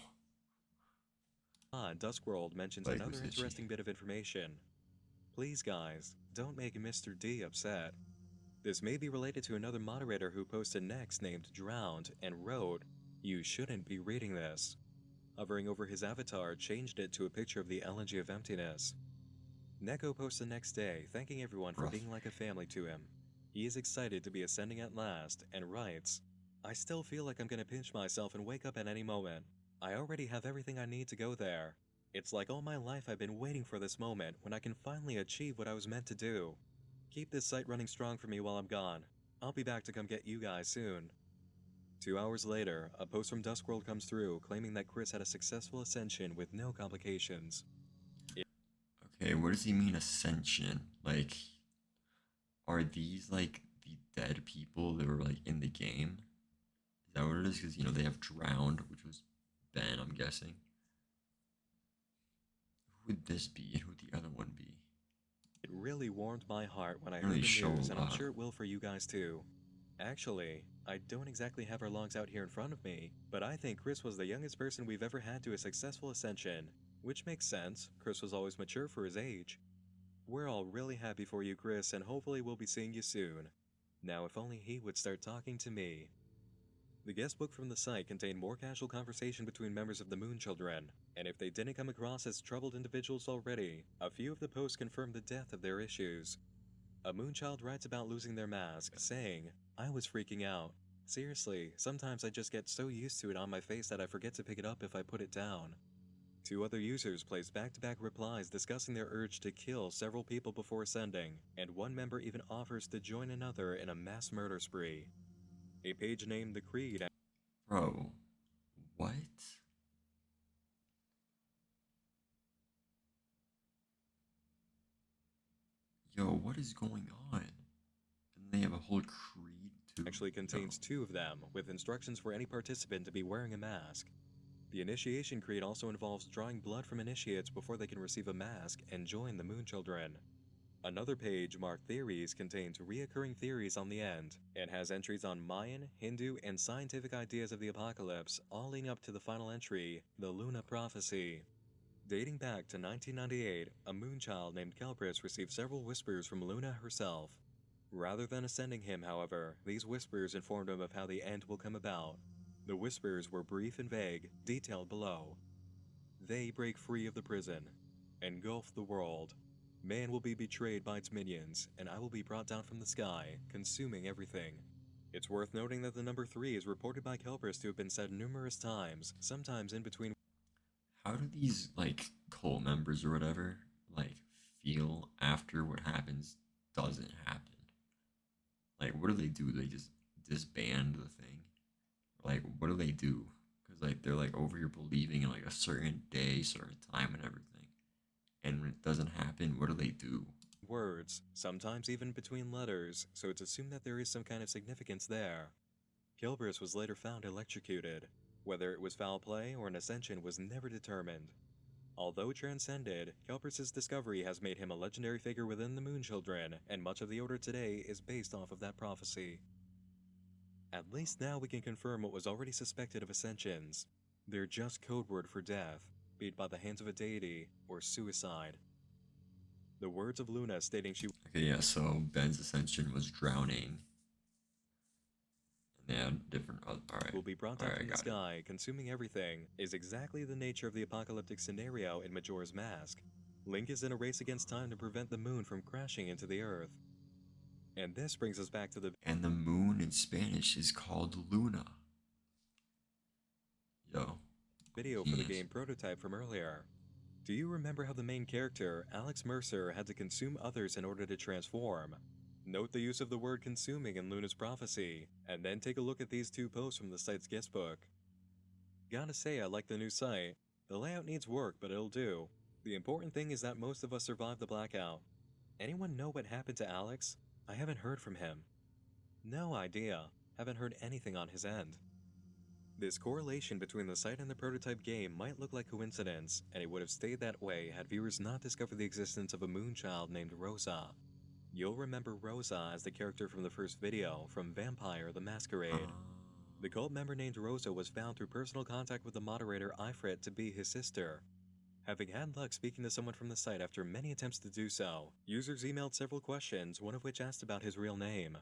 Duskworld mentions
Like,
another
was itchy.
interesting bit of information. Please guys, don't make Mr. D upset. This may be related to another moderator who posted next named Drowned and wrote, "You shouldn't be reading this." Hovering over his avatar changed it to a picture of the elegy of emptiness. Neko posts the next day, thanking everyone for
Rough.
being like a family to him. He is excited to be ascending at last, and writes, "I still feel like I'm gonna pinch myself and wake up at any moment. I already have everything I need to go there. It's like all my life I've been waiting for this moment when I can finally achieve what I was meant to do. Keep this site running strong for me while I'm gone. I'll be back to come get you guys soon." 2 hours later, a post from Duskworld comes through claiming that Chris had a successful ascension with no complications.
Okay, what does he mean ascension? Like, are these like the dead people that were like in the game? Is that what it is? Because you know they have drowned, which was Ben, I'm guessing. Who would this be, and who would the other one be?
It really warmed my heart when I
Really
heard the
show
news,
a
and I'm
lot.
sure it will for you guys too. Actually, I don't exactly have our logs out here in front of me, but I think Chris was the youngest person we've ever had to a successful ascension, which makes sense. Chris was always mature for his age. We're all really happy for you, Chris, and hopefully we'll be seeing you soon. Now, if only he would start talking to me. The guest book from the site contained more casual conversation between members of the Moon Children, and if they didn't come across as troubled individuals already, a few of the posts confirmed the depth of their issues. A Moonchild writes about losing their mask, saying, "I was freaking out. Seriously, sometimes I just get so used to it on my face that I forget to pick it up if I put it down." Two other users placed back-to-back replies discussing their urge to kill several people before sending, and one member even offers to join another in a mass murder spree. A page named The Creed.
Bro, what? Yo, what is going on? And they have a whole creed too.
Actually contains two of them, with instructions for any participant to be wearing a mask. The Initiation Creed also involves drawing blood from initiates before they can receive a mask and join the Moon Children. Another page marked Theories contains reoccurring theories on the end, and has entries on Mayan, Hindu, and scientific ideas of the apocalypse, all leading up to the final entry, the Luna Prophecy. Dating back to 1998, a Moonchild named Kelpris received several whispers from Luna herself. Rather than ascending him, however, these whispers informed him of how the end will come about. The whispers were brief and vague, detailed below. They break free of the prison, engulf the world. Man will be betrayed by its minions, and I will be brought down from the sky, consuming everything. It's worth noting that the number 3 is reported by Kelpris to have been said numerous times, sometimes in between.
How do these, like, cult members or whatever, like, feel after what happens doesn't happen? Like, what do? They just disband the thing? Like, what do they do? Because, like, they're, like, over here believing in, like, a certain day, certain time, and everything. And when it doesn't happen, what do?
Words, sometimes even between letters, so it's assumed that there is some kind of significance there. Kelpris was later found electrocuted. Whether it was foul play or an ascension was never determined. Although transcended, Kelpris' discovery has made him a legendary figure within the Moon Children, and much of the Order today is based off of that prophecy. At least now we can confirm what was already suspected of ascensions. They're just code word for death, be it by the hands of a deity or suicide. The words of Luna stating she
Okay, yeah, so Ben's ascension was drowning. And they had different. Alright.
will be brought down from the
got it.
sky, consuming everything, is exactly the nature of the apocalyptic scenario in Majora's Mask. Link is in a race against time to prevent the moon from crashing into the earth. And this brings us back to the
And the moon in Spanish is called Luna. Yo.
video for the game prototype from earlier. Do you remember how the main character, Alex Mercer, had to consume others in order to transform? Note the use of the word consuming in Luna's prophecy, and then take a look at these two posts from the site's guestbook. Gotta say, I like the new site. The layout needs work, but it'll do. The important thing is that most of us survived the blackout. Anyone know what happened to Alex? I haven't heard from him. No idea. Haven't heard anything on his end. This correlation between the site and the prototype game might look like coincidence, and it would have stayed that way had viewers not discovered the existence of a Moonchild named Rosa. You'll remember Rosa as the character from the first video, from Vampire the Masquerade. The cult member named Rosa was found through personal contact with the moderator Ifrit to be his sister. Having had luck speaking to someone from the site after many attempts to do so, users emailed several questions, one of which asked about his real name.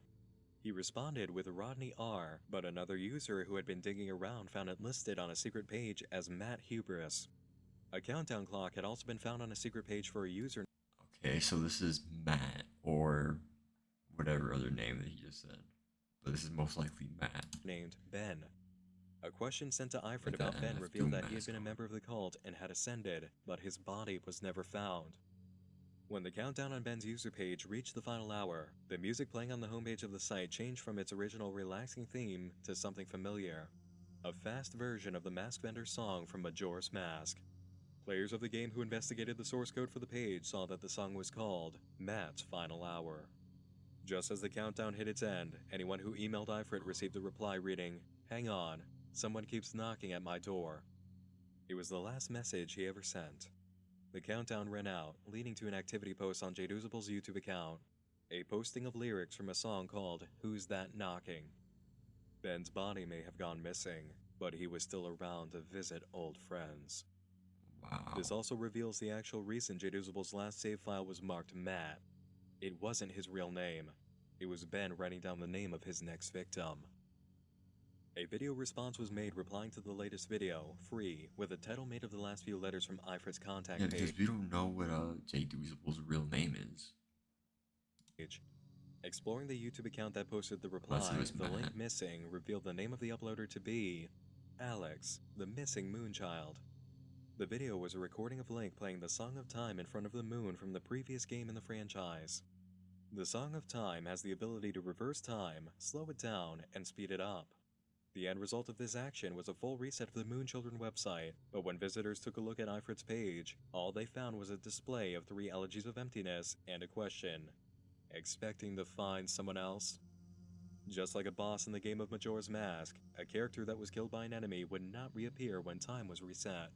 He responded with Rodney R., but another user who had been digging around found it listed on a secret page as Matt Hubris. A countdown clock had also been found on a secret page for a user.
Okay, so this is Matt, or whatever other name that he just said. But this is most likely Matt.
Named Ben. A question sent to Ifrit
With
about
that
Ben
NF
revealed
Doom
that he had
mask
been a
on.
member of the cult and had ascended, but his body was never found. When the countdown on Ben's user page reached the final hour, the music playing on the homepage of the site changed from its original relaxing theme to something familiar. A fast version of the Mask Vendor's song from Majora's Mask. Players of the game who investigated the source code for the page saw that the song was called Matt's Final Hour. Just as the countdown hit its end, anyone who emailed Ifrit received a reply reading, "Hang on, someone keeps knocking at my door." It was the last message he ever sent. The countdown ran out, leading to an activity post on Jaduzable's YouTube account, a posting of lyrics from a song called Who's That Knocking? Ben's body may have gone missing, but he was still around to visit old friends.
Wow.
This also reveals the actual reason Jaduzable's last save file was marked Matt. It wasn't his real name. It was Ben writing down the name of his next victim. A video response was made replying to the latest video, free, with a title made of the last few letters from Ifrit's contact
Yeah, because
page.
we don't know what Jay Doozable's real name is.
Exploring the YouTube account that posted the
Unless it
reply,
was
the
Matt.
link missing revealed the name of the uploader to be Alex, the missing Moonchild. The video was a recording of Link playing the Song of Time in front of the moon from the previous game in the franchise. The Song of Time has the ability to reverse time, slow it down, and speed it up. The end result of this action was a full reset of the Moonchildren website, but when visitors took a look at Ifrit's page, all they found was a display of 3 elegies of emptiness and a question. Expecting to find someone else? Just like a boss in the game of Majora's Mask, a character that was killed by an enemy would not reappear when time was reset.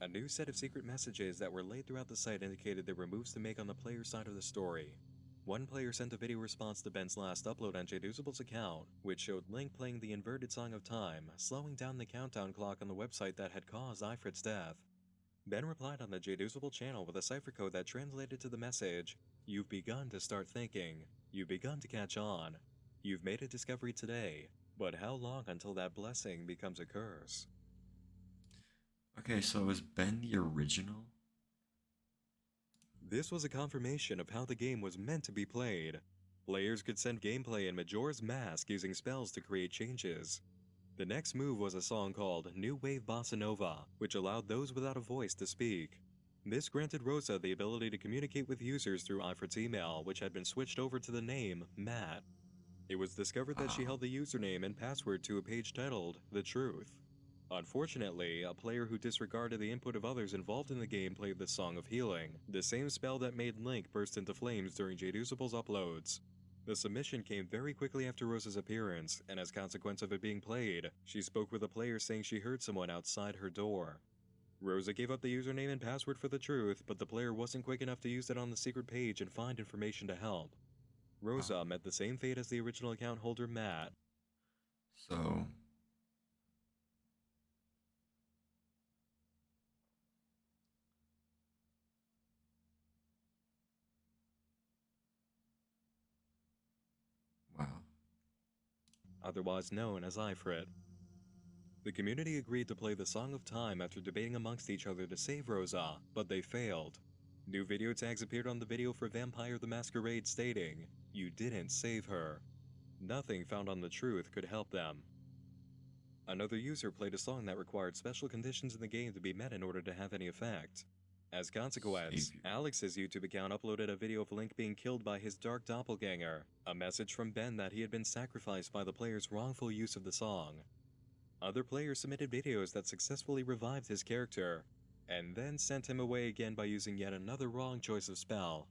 A new set of secret messages that were laid throughout the site indicated there were moves to make on the player's side of the story. One player sent a video response to Ben's last upload on JDoozable's account, which showed Link playing the inverted Song of Time, slowing down the countdown clock on the website that had caused Ifrit's death. Ben replied on the JDoozable channel with a cipher code that translated to the message, "You've begun to start thinking. You've begun to catch on. You've made a discovery today, but how long until that blessing becomes a curse?"
Okay, so is Ben the original?
This was a confirmation of how the game was meant to be played. Players could send gameplay in Majora's Mask using spells to create changes. The next move was a song called New Wave Bossa Nova, which allowed those without a voice to speak. This granted Rosa the ability to communicate with users through Ifrit's email, which had been switched over to the name Matt. It was discovered that she held the username and password to a page titled The Truth. Unfortunately, a player who disregarded the input of others involved in the game played the Song of Healing, the same spell that made Link burst into flames during JDoozable's uploads. The submission came very quickly after Rosa's appearance, and as a consequence of it being played, she spoke with a player saying she heard someone outside her door. Rosa gave up the username and password for the truth, but the player wasn't quick enough to use it on the secret page and find information to help. Rosa met the same fate as the original account holder Matt.
So wow.
Otherwise known as Ifrit. The community agreed to play the Song of Time after debating amongst each other to save Rosa, but they failed. New video tags appeared on the video for Vampire the Masquerade stating, "You didn't save her." Nothing found on the truth could help them. Another user played a song that required special conditions in the game to be met in order to have any effect. As consequence,
Savior.
Alex's YouTube account uploaded a video of Link being killed by his dark doppelganger, a message from Ben that he had been sacrificed by the player's wrongful use of the song. Other players submitted videos that successfully revived his character, and then sent him away again by using yet another wrong choice of spell.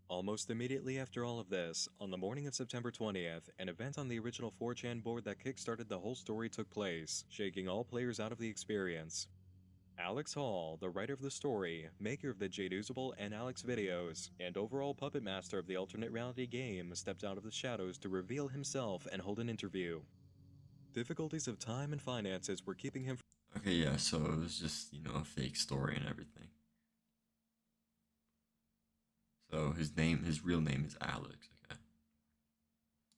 Almost immediately after all of this, on the morning of September 20th, an event on the original 4chan board that kickstarted the whole story took place, shaking all players out of the experience. Alex Hall, the writer of the story, maker of the JDoozable and Alex videos, and overall puppet master of the alternate reality game, stepped out of the shadows to reveal himself and hold an interview. Difficulties of time and finances were keeping him
Okay, yeah, so it was just, a fake story and everything. So his real name is Alex, okay.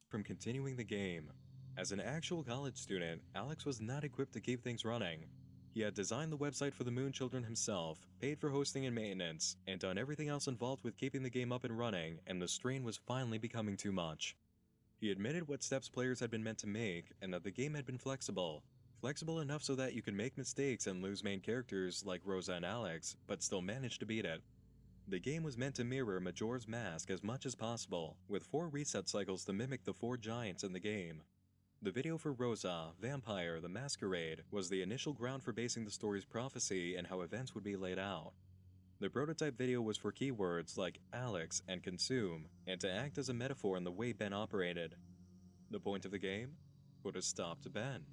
from continuing the game. As an actual college student, Alex was not equipped to keep things running. He had designed the website for the Moonchildren himself, paid for hosting and maintenance, and done everything else involved with keeping the game up and running, and the strain was finally becoming too much. He admitted what steps players had been meant to make, and that the game had been flexible. Flexible enough so that you could make mistakes and lose main characters like Rosa and Alex, but still manage to beat it. The game was meant to mirror Majora's Mask as much as possible, with 4 reset cycles to mimic the 4 giants in the game. The video for Rosa, Vampire the Masquerade, was the initial ground for basing the story's prophecy and how events would be laid out. The prototype video was for keywords like Alex and consume, and to act as a metaphor in the way Ben operated. The point of the game? Put a stop to Ben.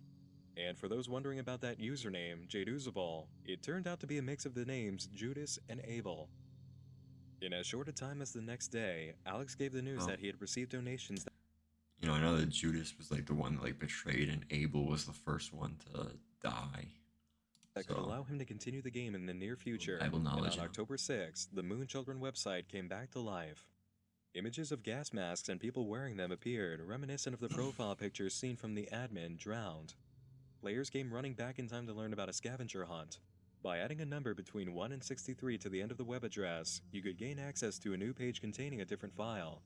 And for those wondering about that username, JDoozable, it turned out to be a mix of the names Judas and Abel. In as short a time as the next day, Alex gave the news that he had received donations
I know that Judas was like the one that betrayed, and Abel was the first one to die.
that could allow him to continue the game in the near future.
Bible
And
knowledge.
on October 6th, the Moonchildren website came back to life. Images of gas masks and people wearing them appeared, reminiscent of the profile pictures seen from the admin Drowned. Players came running back in time to learn about a scavenger hunt. By adding a number between 1 and 63 to the end of the web address, you could gain access to a new page containing a different file.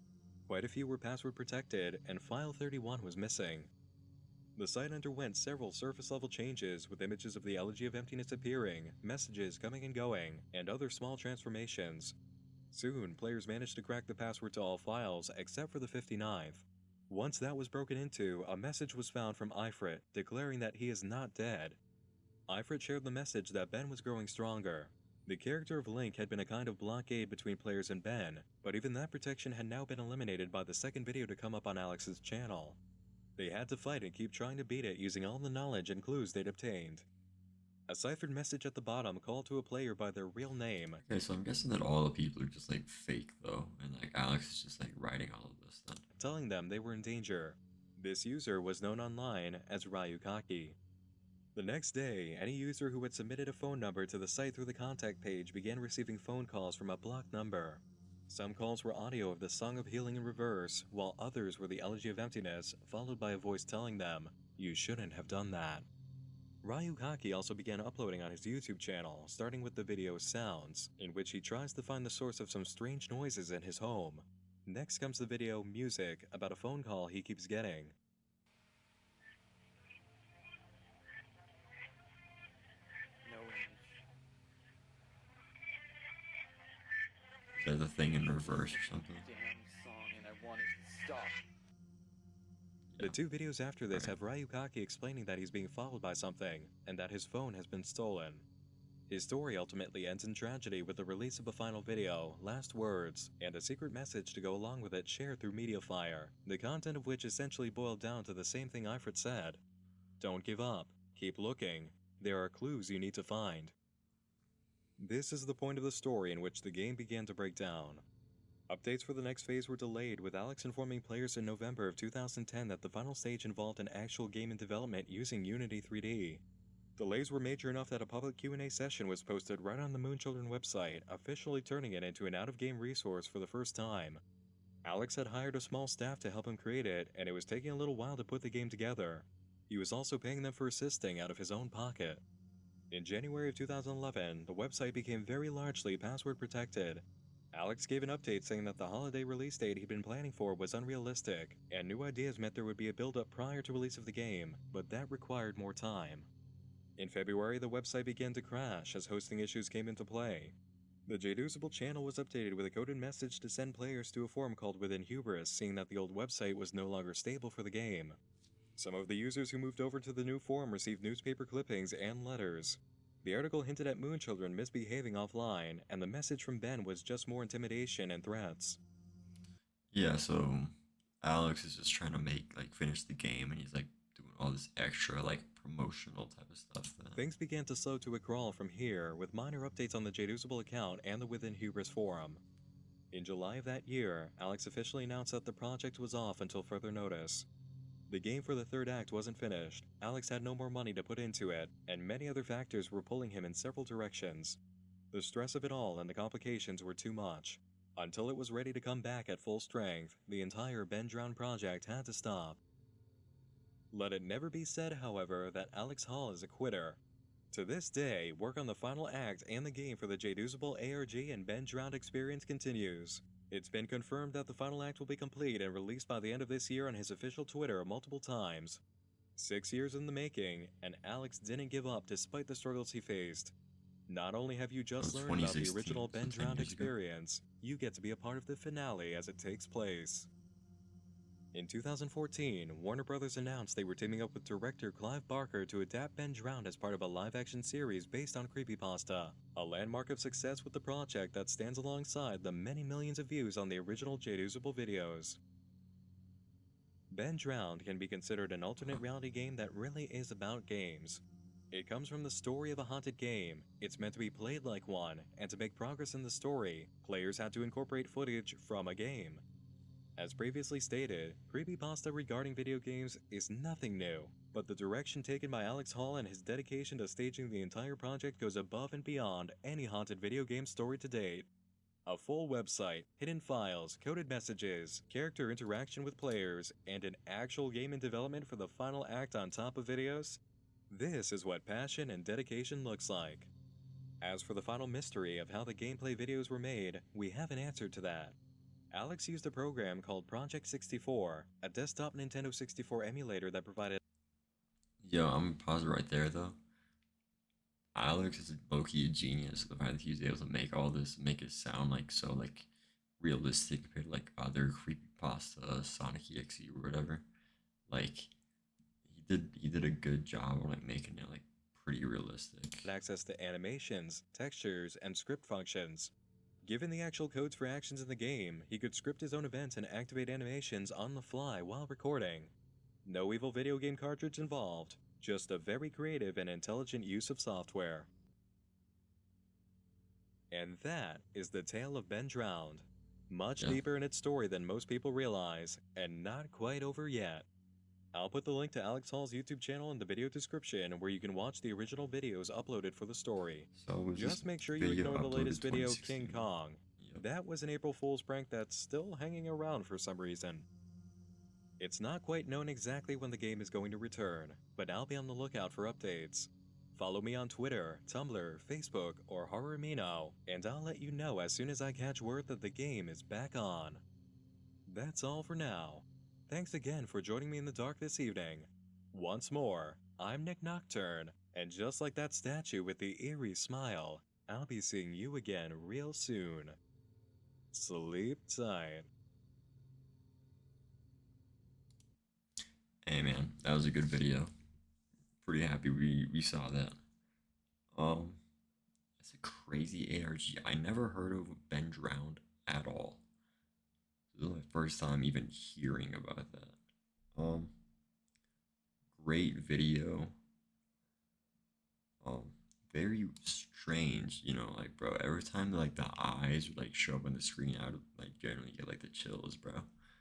Quite a few were password protected, and file 31 was missing. The site underwent several surface-level changes, with images of the Elegy of Emptiness appearing, messages coming and going, and other small transformations. Soon, players managed to crack the password to all files except for the 59th. Once that was broken into, a message was found from Ifrit declaring that he is not dead. Ifrit shared the message that Ben was growing stronger. The character of Link had been a kind of blockade between players and Ben, but even that protection had now been eliminated by the second video to come up on Alex's channel. They had to fight and keep trying to beat it using all the knowledge and clues they'd obtained. A ciphered message at the bottom called to a player by their real name.
Okay, so I'm guessing that all the people are just like fake though, and like Alex is just like writing all of this then.
Telling them they were in danger. This user was known online as Ryukaki. The next day, any user who had submitted a phone number to the site through the contact page began receiving phone calls from a blocked number. Some calls were audio of the Song of Healing in reverse, while others were the Elegy of Emptiness, followed by a voice telling them, "You shouldn't have done that." Ryukaki also began uploading on his YouTube channel, starting with the video Sounds, in which he tries to find the source of some strange noises in his home. Next comes the video Music, about a phone call he keeps getting.
Is that the thing in reverse or something?
The two videos after this have Ryukaki explaining that he's being followed by something, and that his phone has been stolen. His story ultimately ends in tragedy with the release of a final video, Last Words, and a secret message to go along with it shared through Mediafire, the content of which essentially boiled down to the same thing Ifrit said. Don't give up. Keep looking. There are clues you need to find. This is the point of the story in which the game began to break down. Updates for the next phase were delayed, with Alex informing players in November of 2010 that the final stage involved an actual game in development using Unity 3D. Delays were major enough that a public Q&A session was posted right on the Moonchildren website, officially turning it into an out-of-game resource for the first time. Alex had hired a small staff to help him create it, and it was taking a little while to put the game together. He was also paying them for assisting out of his own pocket. In January of 2011, the website became very largely password protected. Alex gave an update saying that the holiday release date he'd been planning for was unrealistic, and new ideas meant there would be a build-up prior to release of the game, but that required more time. In February, the website began to crash as hosting issues came into play. The Jadeusable channel was updated with a coded message to send players to a forum called Within Hubris, seeing that the old website was no longer stable for the game. Some of the users who moved over to the new forum received newspaper clippings and letters. The article hinted at Moonchildren misbehaving offline, and the message from Ben was just more intimidation and threats.
Yeah, so Alex is just trying to finish the game, and he's like doing all this extra promotional type of stuff.
Things began to slow to a crawl from here, with minor updates on the Jadeusable account and the Within Hubris forum. In July of that year, Alex officially announced that the project was off until further notice. The game for the third act wasn't finished, Alex had no more money to put into it, and many other factors were pulling him in several directions. The stress of it all and the complications were too much. Until it was ready to come back at full strength, the entire Ben Drowned project had to stop. Let it never be said, however, that Alex Hall is a quitter. To this day, work on the final act and the game for the Jadeusable ARG and Ben Drowned experience continues. It's been confirmed that the final act will be complete and released by the end of this year on his official Twitter multiple times. 6 years in the making, and Alex didn't give up despite the struggles he faced. Not only have you just learned about the original Ben Drowned experience, you get to be a part of the finale as it takes place. In 2014, Warner Bros. Announced they were teaming up with director Clive Barker to adapt Ben Drowned as part of a live-action series based on Creepypasta, a landmark of success with the project that stands alongside the many millions of views on the original Jadeusable videos. Ben Drowned can be considered an alternate reality game that really is about games. It comes from the story of a haunted game. It's meant to be played like one, and to make progress in the story, players had to incorporate footage from a game. As previously stated, Creepypasta regarding video games is nothing new, but the direction taken by Alex Hall and his dedication to staging the entire project goes above and beyond any haunted video game story to date. A full website, hidden files, coded messages, character interaction with players, and an actual game in development for the final act on top of videos? This is what passion and dedication looks like. As for the final mystery of how the gameplay videos were made, we have an answer to that. Alex used a program called Project 64, a desktop Nintendo 64 emulator that provided.
Yo, I'm gonna pause it right there though. Alex is low-key a genius. The fact that he was able to make all this, make it sound like so like realistic compared to like other creepypasta, Sonic EXE or whatever. Like he did a good job of like making it like pretty realistic.
Access to animations, textures, and script functions. Given the actual codes for actions in the game, he could script his own events and activate animations on the fly while recording. No evil video game cartridge involved, just a very creative and intelligent use of software. And that is the tale of Ben Drowned. Much
Yeah.
deeper in its story than most people realize, and not quite over yet. I'll put the link to Alex Hall's YouTube channel in the video description where you can watch the original videos uploaded for the story.
So was this
Just make sure you
video
ignore the
uploaded
latest video,
2016?
King Kong.
Yep.
That was an April Fool's prank that's still hanging around for some reason. It's not quite known exactly when the game is going to return, but I'll be on the lookout for updates. Follow me on Twitter, Tumblr, Facebook, or Horrormino, and I'll let you know as soon as I catch word that the game is back on. That's all for now. Thanks again for joining me in the dark this evening. Once more, I'm Nick Nocturne, and just like that statue with the eerie smile, I'll be seeing you again real soon. Sleep tight.
Hey man, that was a good video. Pretty happy we saw that. It's a crazy ARG. I never heard of Ben Drowned at all. This is my first time even hearing about that. Great video. Very strange, like bro, every time like the eyes would like show up on the screen, I would like generally get like the chills, bro.